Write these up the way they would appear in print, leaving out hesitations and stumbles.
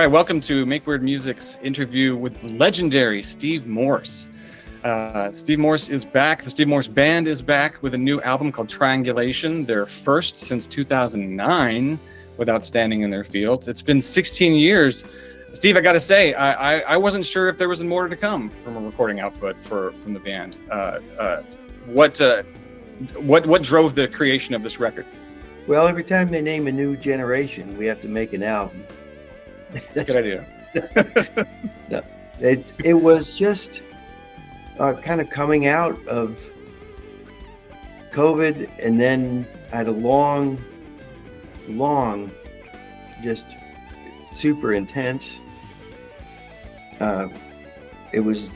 right, welcome to Make Weird Music's interview with legendary Steve Morse. Steve Morse is back. The Steve Morse Band is back with a new album called Triangulation, their first since 2009 with outstanding in their field. It's been 16 years. Steve, I got to say, I wasn't sure if there was more to come from a recording output from the band. What drove the creation of this record? Well, every time they name a new generation, we have to make an album. That's a good idea. No, it was just kind of coming out of COVID, and then I had a long, just super intense. It was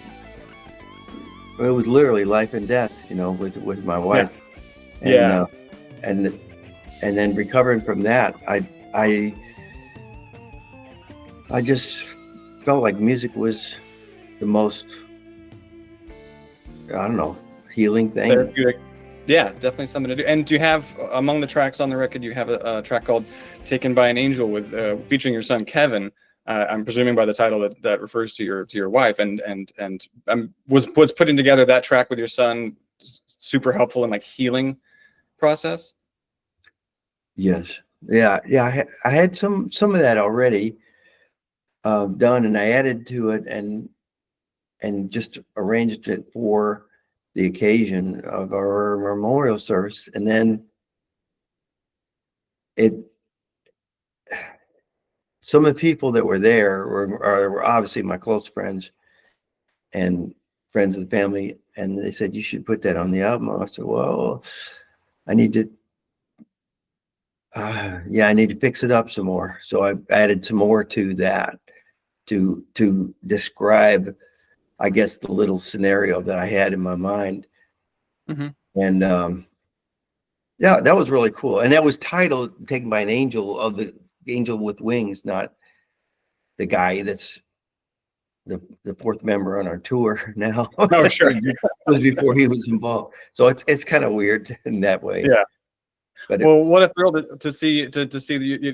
literally life and death, with my wife. Yeah. And then recovering from that, I just felt like music was the most, healing thing. Therapeutic. Yeah, definitely something to do. And do you have, among the tracks on the record, you have a track called "Taken by an Angel" with featuring your son Kevin. I'm presuming by the title that refers to your wife. And was putting together that track with your son super helpful in like healing process? Yes. Yeah. I had some of that already done, and I added to it and just arranged it for the occasion of our memorial service. And then some of the people that were there were obviously my close friends and friends of the family, and they said, "You should put that on the album." I said, "Well, I need to fix it up some more." So I added some more to that to describe, I guess, the little scenario that I had in my mind. Mm-hmm. And that was really cool. And that was titled "Taken by an Angel," of the angel with wings, not the guy that's the fourth member on our tour now. Oh, sure. It was before he was involved. So it's kind of weird in that way. Yeah. But well, what a thrill to see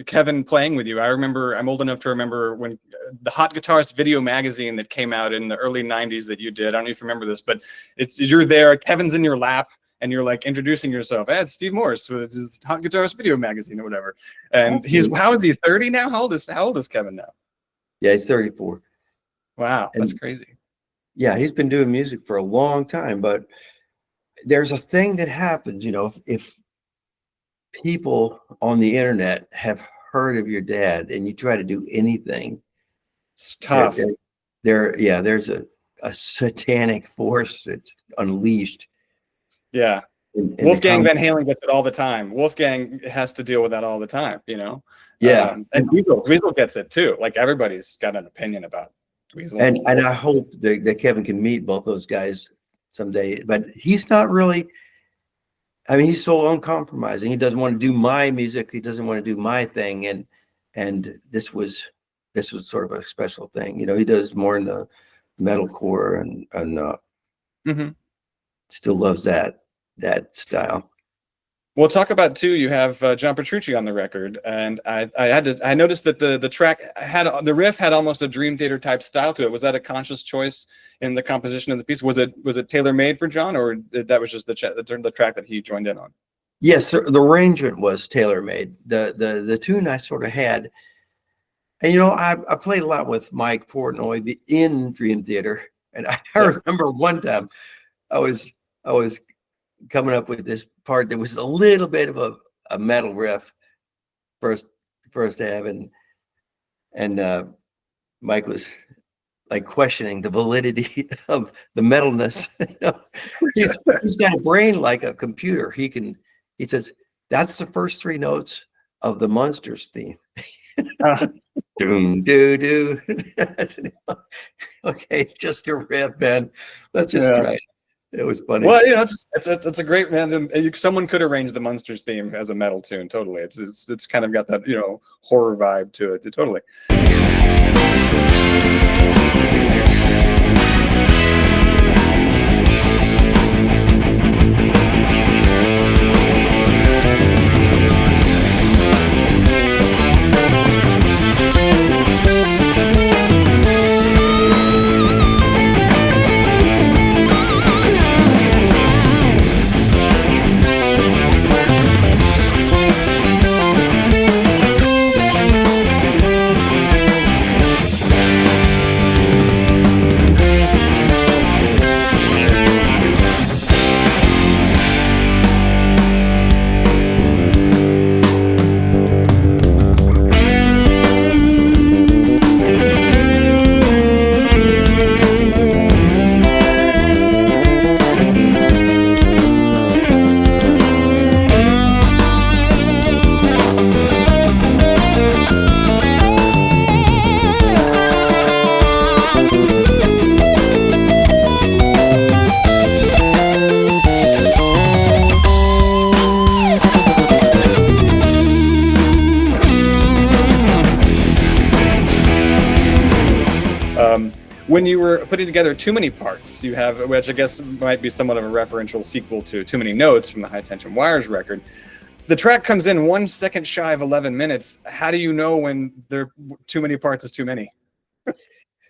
Kevin playing with you. I'm old enough to remember when the Hot Guitarist Video Magazine that came out in the early 90s that you did. I don't know if you remember this, but you're there, Kevin's in your lap, and you're like introducing yourself. Hey, it's Steve Morse with his Hot Guitarist Video Magazine or whatever. And how is he, 30 now? How old is Kevin now? Yeah, he's 34. Wow, that's crazy. Yeah, he's been doing music for a long time, but there's a thing that happens, if people on the internet have heard of your dad and you try to do anything, it's tough. There's a satanic force that's unleashed. Yeah. Wolfgang Van Halen gets it all the time. Wolfgang has to deal with that all the time, Yeah. And Dweezil gets it too. Like everybody's got an opinion about Dweezil. And I hope that Kevin can meet both those guys someday, but he's not really, he's so uncompromising. He doesn't want to do my music. He doesn't want to do my thing. And this was sort of a special thing. He does more in the metalcore and mm-hmm. Still loves that style. Well, talk about too. You have John Petrucci on the record, and I noticed that the track the riff had almost a Dream Theater type style to it. Was that a conscious choice in the composition of the piece? Was it tailor made for John, or that was just the track that he joined in on? Yes, the arrangement was tailor made. The tune I sort of had, and I played a lot with Mike Portnoy in Dream Theater, and I remember one time I was coming up with this part that was a little bit of a metal riff first half, and Mike was like questioning the validity of the metalness. He's got a brain like a computer. He says, "That's the first three notes of the Monsters theme." Doom doo doo. Okay, it's just a riff, man. Let's just try it. It was funny. Well, it's a great, man. Someone could arrange the Monsters theme as a metal tune. Totally, it's kind of got that horror vibe to it. Totally. When you were putting together Tumeni Partz, you have, which I guess might be somewhat of a referential sequel to Too Many Notes from the High Tension Wires record. The track comes in 1 second shy of 11 minutes. How do you know when there too many parts is too many?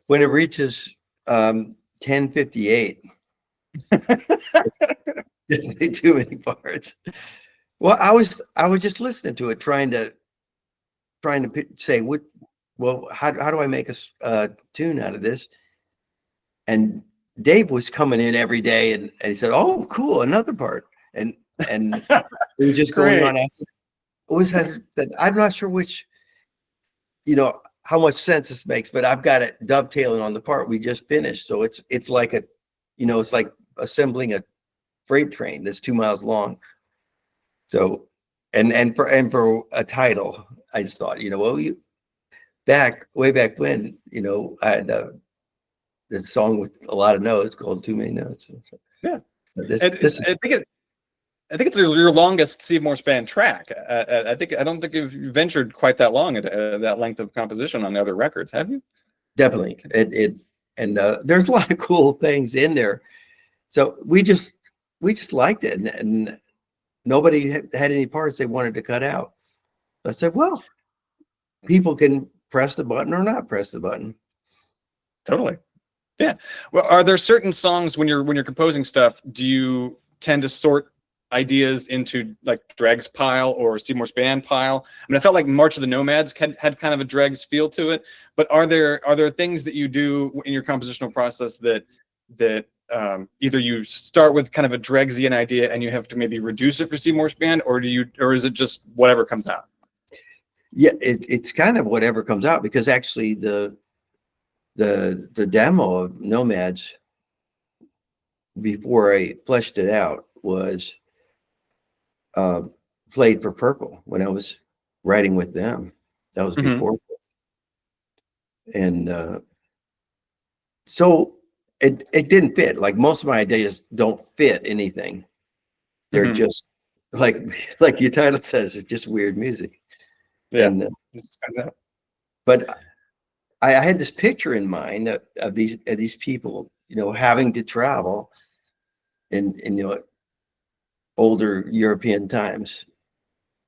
When it reaches 10:58, too many parts. Well, I was just listening to it, trying to say how do I make a tune out of this? And Dave was coming in every day, and he said, "Oh, cool, another part," and it was just going on. I'm not sure which, how much sense this makes, but I've got it dovetailing on the part we just finished. So it's like it's like assembling a freight train that's 2 miles long. So, and for a title, I just thought, way back when, I had the song with a lot of notes called Too Many Notes. So, yeah. I think it's your longest Steve Morse Band track. I don't think you've ventured quite that long at that length of composition on other records, have you? Definitely. And there's a lot of cool things in there. So we just liked it, and nobody had any parts they wanted to cut out. I said, well, people can press the button or not press the button. Totally. Yeah. Well, are there certain songs when you're composing stuff, do you tend to sort ideas into like Dregs pile or Steve Morse Band pile? I mean, I felt like March of the Nomads had kind of a Dregs feel to it, but are there things that you do in your compositional process that either you start with kind of a Dregsian idea and you have to maybe reduce it for Steve Morse Band, or is it just whatever comes out? Yeah, it's kind of whatever comes out, because actually the demo of Nomads, before I fleshed it out, was played for Purple when I was writing with them. That was before. And so it didn't fit. Like most of my ideas don't fit anything. They're just like your title says, it's just weird music. Yeah. And, but I had this picture in mind of these people, having to travel in older European times,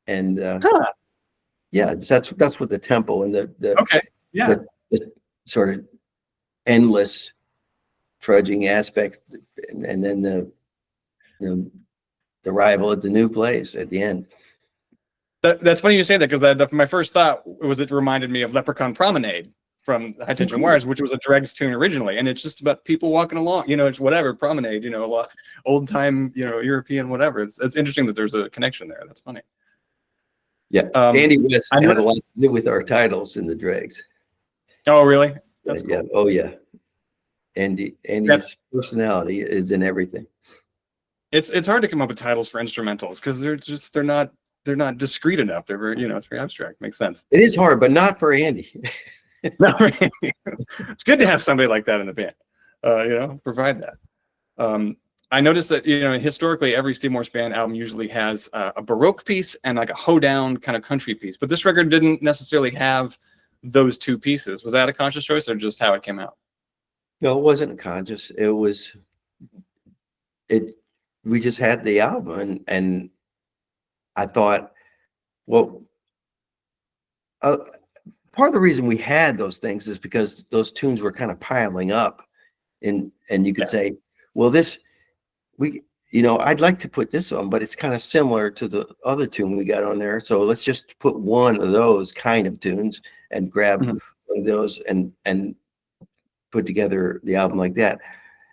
and yeah, that's what the tempo and the sort of endless trudging aspect, and then the arrival at the new place at the end. That's funny you say that, because my first thought was it reminded me of Leprechaun Promenade from High Tension Wires, which was a Dregs tune originally, and it's just about people walking along, it's whatever, promenade, a lot old time, European, whatever. It's interesting that there's a connection there. That's funny. Yeah, Andy West had a lot to do with our titles in the Dregs. Oh, really? That's cool. Yeah. Oh, yeah. Andy's personality is in everything. It's hard to come up with titles for instrumentals because they're not discreet enough. They're very, it's very abstract. Makes sense. It is hard, but not for Andy. It's good to have somebody like that in the band, provide that. I noticed that, historically every Steve Morse Band album usually has a Baroque piece and like a hoe-down kind of country piece, but this record didn't necessarily have those two pieces. Was that a conscious choice or just how it came out? No, it wasn't conscious. We just had the album, and I thought, well, part of the reason we had those things is because those tunes were kind of piling up, and you could say, well, I'd like to put this on, but it's kind of similar to the other tune we got on there. So let's just put one of those kind of tunes and grab one of those and put together the album like that.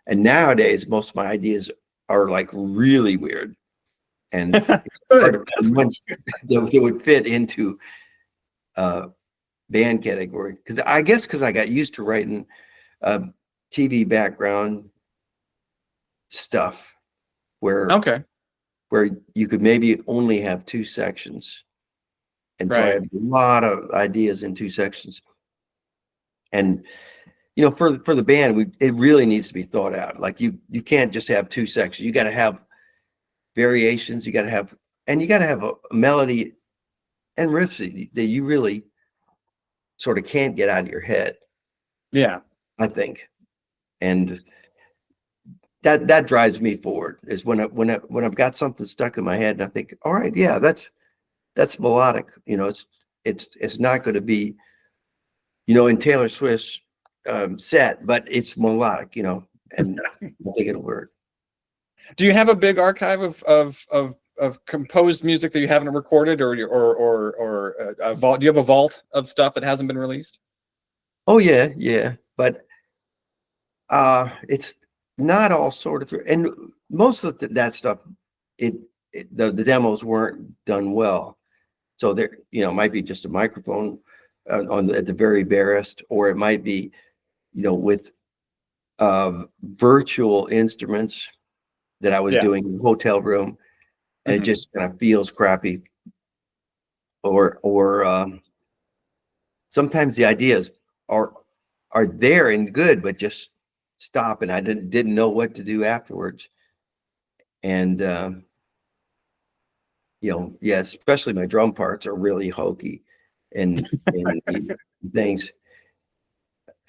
And nowadays, most of my ideas are like really weird, and they would fit into band category, because I got used to writing TV background stuff where you could maybe only have two sections, and so I had a lot of ideas in two sections. And for the band, it really needs to be thought out. Like you can't just have two sections. You got to have variations. You got to have a melody and riffs that you really sort of can't get out of your head. Yeah, I think. and that drives me forward. Is when I've got something stuck in my head and I think, all right, yeah, that's melodic. You know, it's not going to be, you know, in Taylor Swift's set, but it's melodic. You know, and I think it'll work. Do you have a big archive of composed music that you haven't recorded, or a vault? Do you have a vault of stuff that hasn't been released? Oh yeah, but it's not all sorted through, and most of that stuff, the demos weren't done well, so there, you know, it might be just a microphone at the very barest, or it might be, you know, with virtual instruments that I was doing in the hotel room, and it just kind of feels crappy. Or sometimes the ideas are there and good, but just stop, and I didn't know what to do afterwards. And you know, yeah, especially my drum parts are really hokey and things.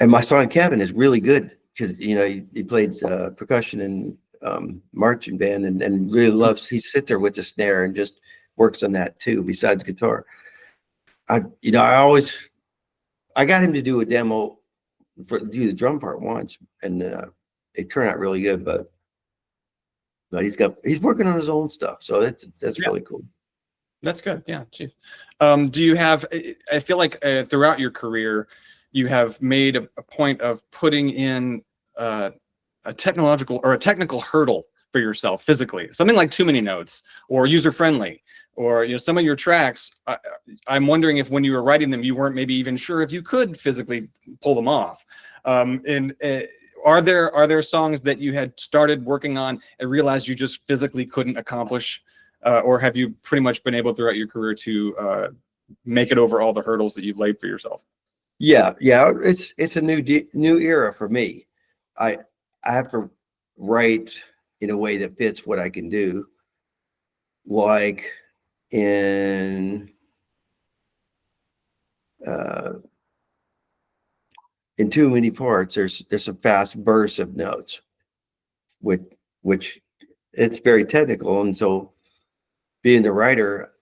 And my son Kevin is really good because, you know, he played percussion in marching band and really loves. He sits there with the snare and just works on that too, besides guitar. I got him to do a demo do the drum part once, and it turned out really good. But he's working on his own stuff, so that's really cool. That's good. Yeah, geez. Do you have? I feel like throughout your career, you have made a point of putting in a technical hurdle for yourself physically, something like too many notes or user friendly, or, you know, some of your tracks. I'm wondering if when you were writing them, you weren't maybe even sure if you could physically pull them off. Are there songs that you had started working on and realized you just physically couldn't accomplish, or have you pretty much been able throughout your career to make it over all the hurdles that you've laid for yourself? Yeah, it's a new era for me. I have to write in a way that fits what I can do. Like in Tumeni Partz, there's some fast bursts of notes, which it's very technical, and so being the writer,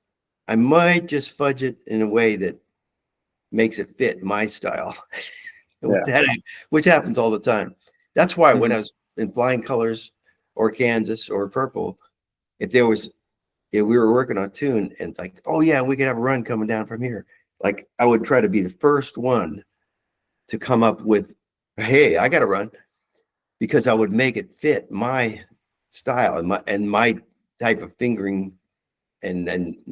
I might just fudge it in a way that makes it fit my style, which happens all the time. That's why when I was in Flying Colors or Kansas or Purple, if we were working on a tune and like, oh yeah, we could have a run coming down from here, like I would try to be the first one to come up with, hey, I got a run, because I would make it fit my style and my type of fingering and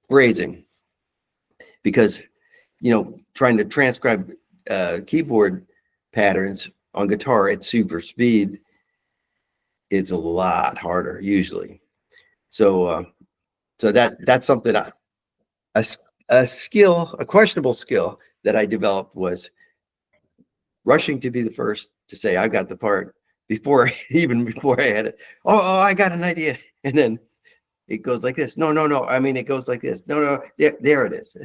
phrasing, because, you know, trying to transcribe keyboard patterns on guitar at super speed is a lot harder usually. So that's something a questionable skill that I developed was rushing to be the first to say I got the part before I had it. Oh, I got an idea, and then it goes like this. No. I mean, it goes like this. No. There it is.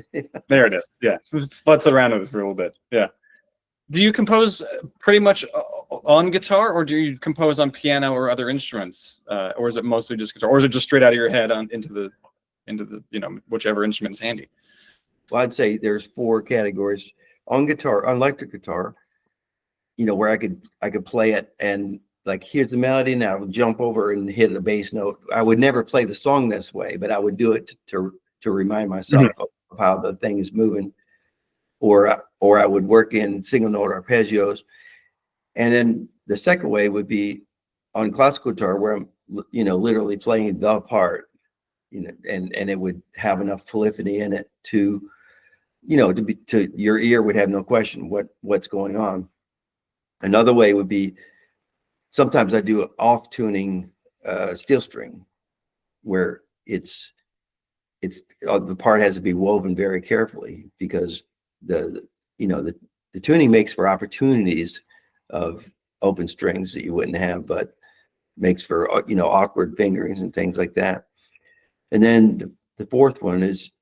There it is. Yeah. Let's around it for a little bit. Yeah. Do you compose pretty much on guitar, or do you compose on piano or other instruments, or is it mostly just guitar, or is it just straight out of your head into the you know, whichever instrument is handy? Well, I'd say there's 4 categories on guitar, on electric guitar. You know, where I could play it and like, here's the melody, and I would jump over and hit the bass note. I would never play the song this way, but I would do it to remind myself of how the thing is moving. Or I would work in single note arpeggios. And then the second way would be on classical guitar, where I'm, you know, literally playing the part, you know, and it would have enough polyphony in it to, you know, to your ear would have no question what's going on. Another way would be, sometimes I do off tuning steel string, where it's the part has to be woven very carefully, because the tuning makes for opportunities of open strings that you wouldn't have, but makes for, you know, awkward fingerings and things like that. And then the fourth one is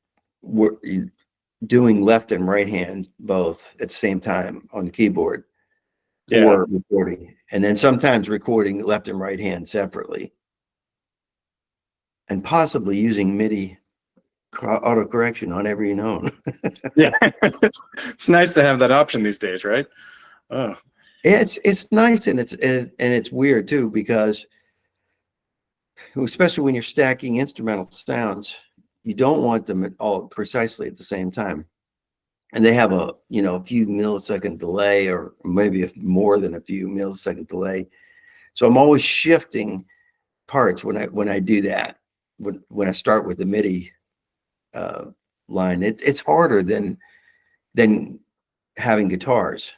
doing left and right hand both at the same time on the keyboard. Yeah. for recording, and then sometimes recording left and right hand separately, and possibly using MIDI auto correction on every note. Yeah. It's nice to have that option these days, right? Oh. It's nice, and it's weird too, because especially when you're stacking instrumental sounds, you don't want them all precisely at the same time. And they have a few millisecond delay, or maybe more than a few millisecond delay. So I'm always shifting parts when I do that. When I start with the MIDI line, it's harder than having guitars,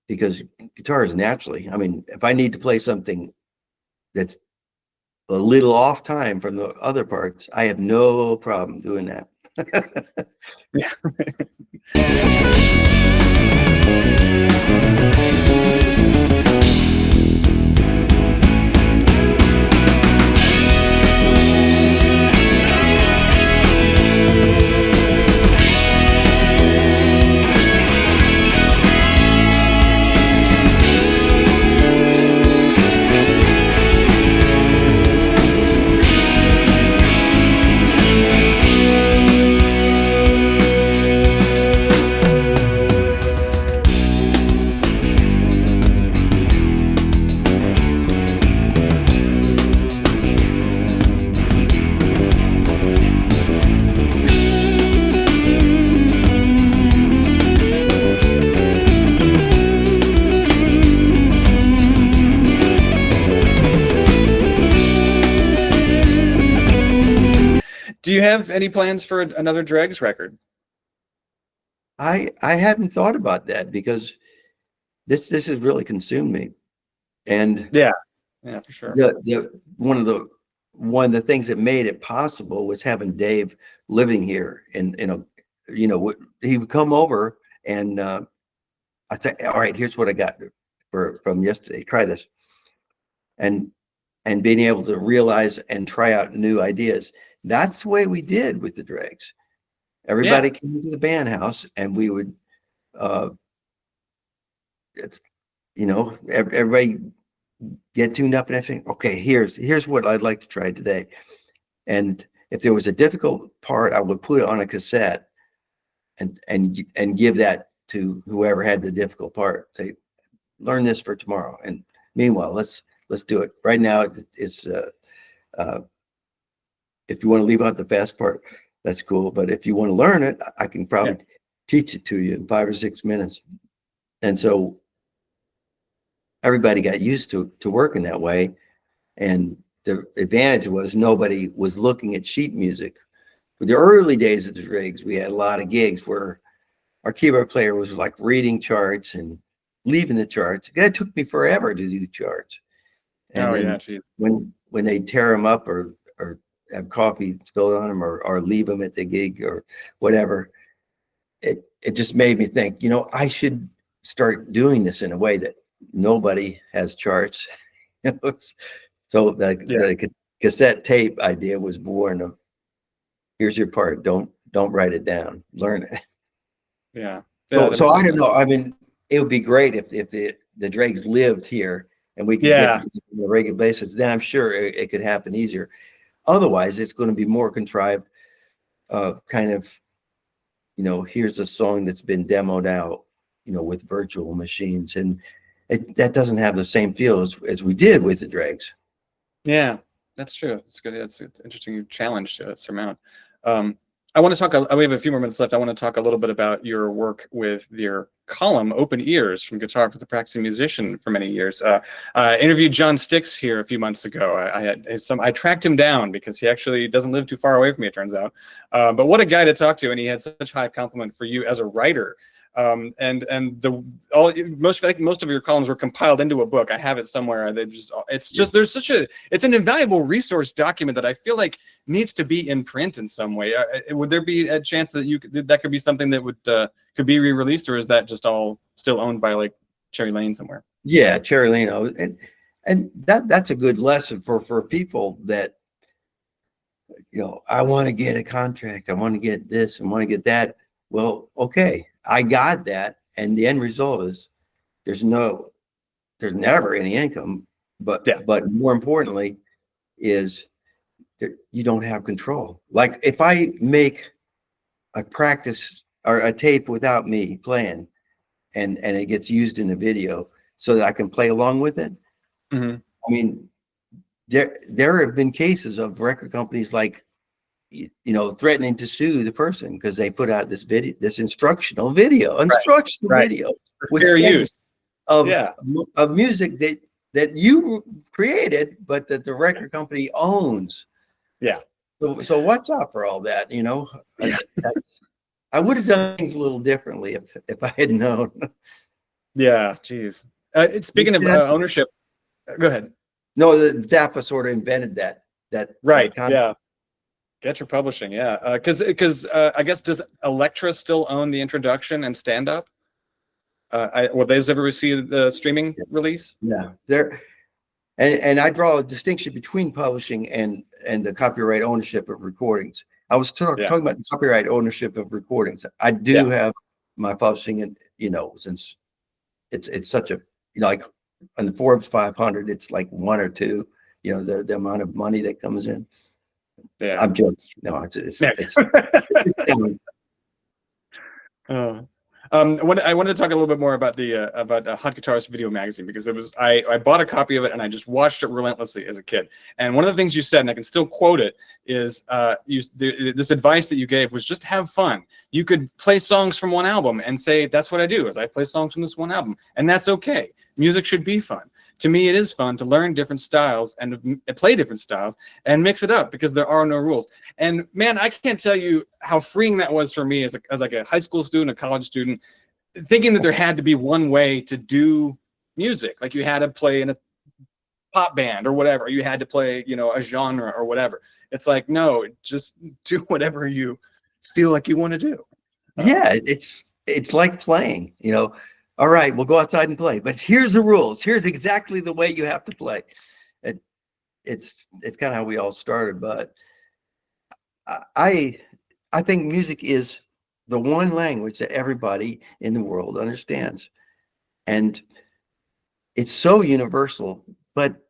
because guitars naturally, I mean, if I need to play something that's a little off time from the other parts, I have no problem doing that. Yeah. Do you have any plans for another Dregs record? I hadn't thought about that, because this has really consumed me. And Yeah, for sure. One of the things that made it possible was having Dave living here, and he would come over, and I'd say, all right, here's what I got from yesterday, try this, and being able to realize and try out new ideas. That's the way we did with the Dregs. Everybody came to the band house, and we would everybody get tuned up, and I think, okay, here's what I'd like to try today. And if there was a difficult part, I would put it on a cassette and give that to whoever had the difficult part. Say, learn this for tomorrow. And meanwhile, let's do it right now. It's if you want to leave out the fast part, that's cool. But if you want to learn it, I can probably teach it to you in 5 or 6 minutes. And so everybody got used to working that way. And the advantage was nobody was looking at sheet music. For the early days of the Dregs, we had a lot of gigs where our keyboard player was like reading charts and leaving the charts. It took me forever to do charts. And when they tear them up, or have coffee spilled on them, or leave them at the gig or whatever, it just made me think, I should start doing this in a way that nobody has charts. So the cassette tape idea was born of, here's your part, don't write it down, learn it. Yeah. So I don't know. I mean, it would be great if the Dregs lived here and we could get on a regular basis. Then I'm sure it could happen easier. Otherwise, it's going to be more contrived, kind of, here's a song that's been demoed out, with virtual machines, and that doesn't have the same feel as we did with the Dregs. Yeah, that's true. It's good. It's an interesting challenge to surmount. I want to talk, we have a few more minutes left. I want to talk a little bit about your work with your column, Open Ears, from Guitar for the Practicing Musician, for many years. I interviewed John Stix here a few months ago. I tracked him down because he actually doesn't live too far away from me, it turns out. But what a guy to talk to, and he had such high compliment for you as a writer. Most of your columns were compiled into a book. I have it somewhere. It's an invaluable resource document that I feel like needs to be in print in some way. Would there be a chance that that could be something that could be re-released, or is that just all still owned by like Cherry Lane somewhere? Yeah, Cherry Lane, and that's a good lesson for people that, I want to get a contract, I want to get this, I want to get that. Well, okay, I got that, and the end result is there's never any income, but more importantly is that you don't have control. Like if I make a practice or a tape without me playing and it gets used in a video so that I can play along with it. Mm-hmm. I mean, there have been cases of record companies like, threatening to sue the person because they put out this instructional video with fair use of music that you created, but that the record company owns. Yeah. So what's up for all that? I would have done things a little differently if I had known. Yeah. Geez. Speaking of ownership, go ahead. No, Zappa sort of invented that. Right. Yeah. Get your publishing. Yeah. Because I guess, does Elektra still own the introduction and stand up? Will those ever receive the streaming release? Yeah. And I draw a distinction between publishing and the copyright ownership of recordings. I was talking about the copyright ownership of recordings. I do have my publishing, and since it's such a like on the Forbes 500, it's like 1 or 2. The amount of money that comes in. Yeah, I'm joking. No, it's I wanted to talk a little bit more about the Hot Guitarist Video Magazine, because I bought a copy of it and I just watched it relentlessly as a kid. And one of the things you said, and I can still quote it, is this advice that you gave was just have fun. You could play songs from one album and say, that's what I do, is I play songs from this one album, and that's okay. Music should be fun. To me, it is fun to learn different styles and play different styles and mix it up, because there are no rules. And man, I can't tell you how freeing that was for me as like a high school student, a college student, thinking that there had to be one way to do music. Like you had to play in a pop band or whatever. You had to play, a genre or whatever. It's like, no, just do whatever you feel like you want to do. Yeah, it's like playing, All right, we'll go outside and play, but here's the rules. Here's exactly the way you have to play. It's kind of how we all started, but I think music is the one language that everybody in the world understands, and it's so universal. But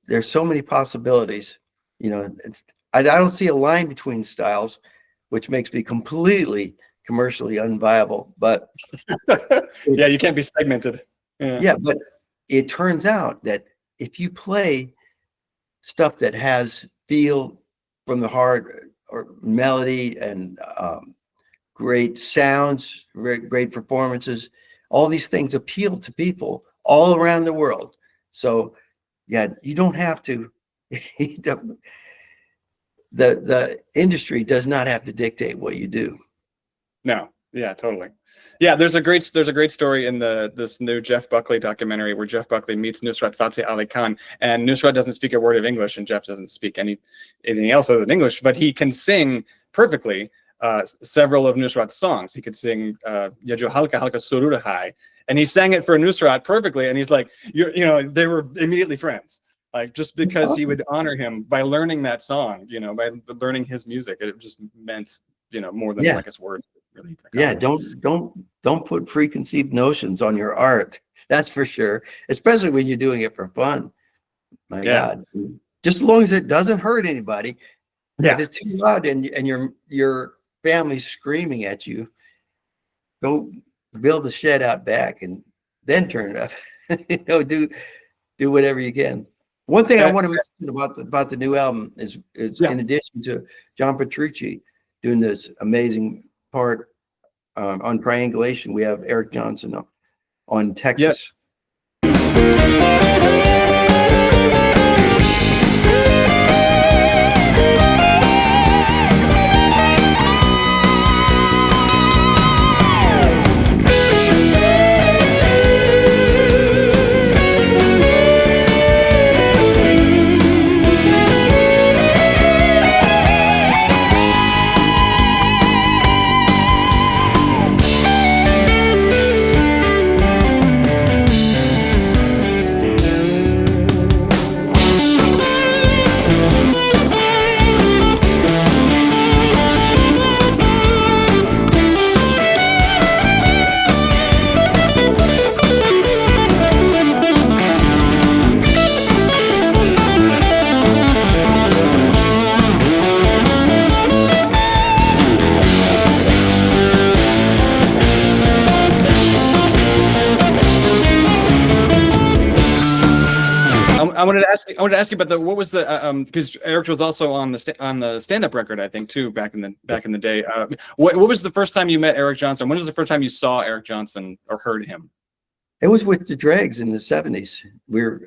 there's so many possibilities. I don't see a line between styles, which makes me completely commercially unviable, but yeah, you can't be segmented. Yeah, but it turns out that if you play stuff that has feel from the heart, or melody, and great sounds, great performances, all these things appeal to people all around the world. So yeah, you don't have to the industry does not have to dictate what you do. No, yeah, totally. Yeah, there's a great story in this new Jeff Buckley documentary where Jeff Buckley meets Nusrat Fateh Ali Khan, and Nusrat doesn't speak a word of English, and Jeff doesn't speak anything else other than English, but he can sing perfectly several of Nusrat's songs. He could sing Ya Jo Halka Halka Surur Hai, and he sang it for Nusrat perfectly, and he's like, they were immediately friends. Like, just because awesome. He would honor him by learning that song, by learning his music, it just meant more than like his words. Really, don't put preconceived notions on your art. That's for sure, especially when you're doing it for fun. My God, just as long as it doesn't hurt anybody. If it's too loud and your family's screaming at you, go build the shed out back and then turn it up. Do whatever you can. One thing I want to mention about the new album is in addition to John Petrucci doing this amazing part on Triangulation, we have Eric Johnson on TexUS. Yes. I wanted to ask you. I wanted to ask you about what was the because Eric was also on the stand-up record, I think, too, back in the day. What was the first time you met Eric Johnson? When was the first time you saw Eric Johnson or heard him? It was with the Dregs in the 70s.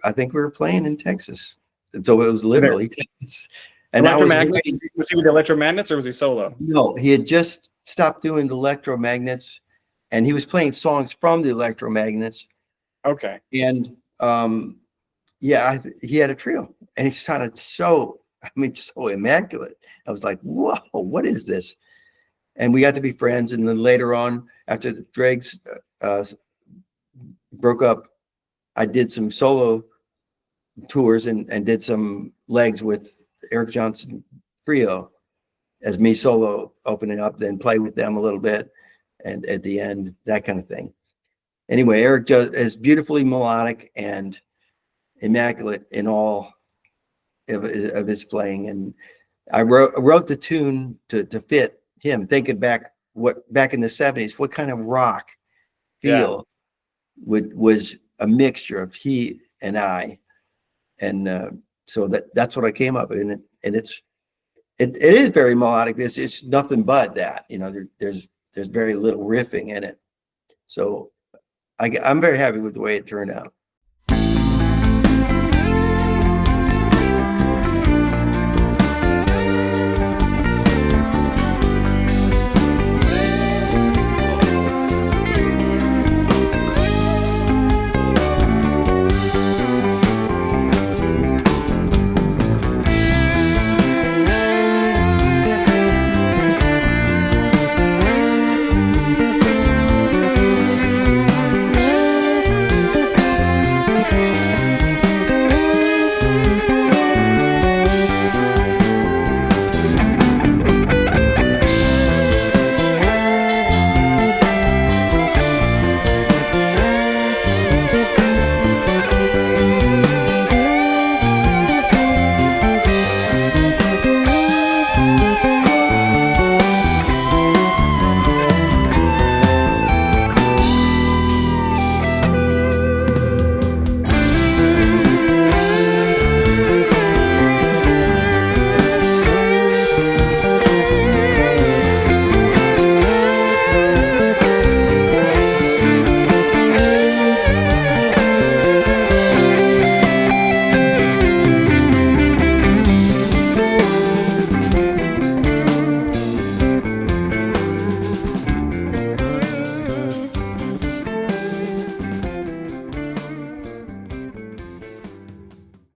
I think we were playing in Texas. So it was literally Texas. And was he with the Electromagnets or was he solo? No, he had just stopped doing the Electromagnets, and he was playing songs from the Electromagnets. Okay. And yeah, he had a trio, and he sounded so immaculate. I was like, whoa, what is this? And we got to be friends. And then later on, after the Dregs broke up, I did some solo tours and did some legs with Eric Johnson trio as me solo opening up, then play with them a little bit, and at the end, that kind of thing. Anyway, Eric is beautifully melodic and immaculate in all of his playing, and I wrote the tune to fit him, thinking back in the 70s, what kind of rock feel was a mixture of he and I, and so that's what I came up with, and it is very melodic. It's nothing but that, there's very little riffing in it. So I'm very happy with the way it turned out.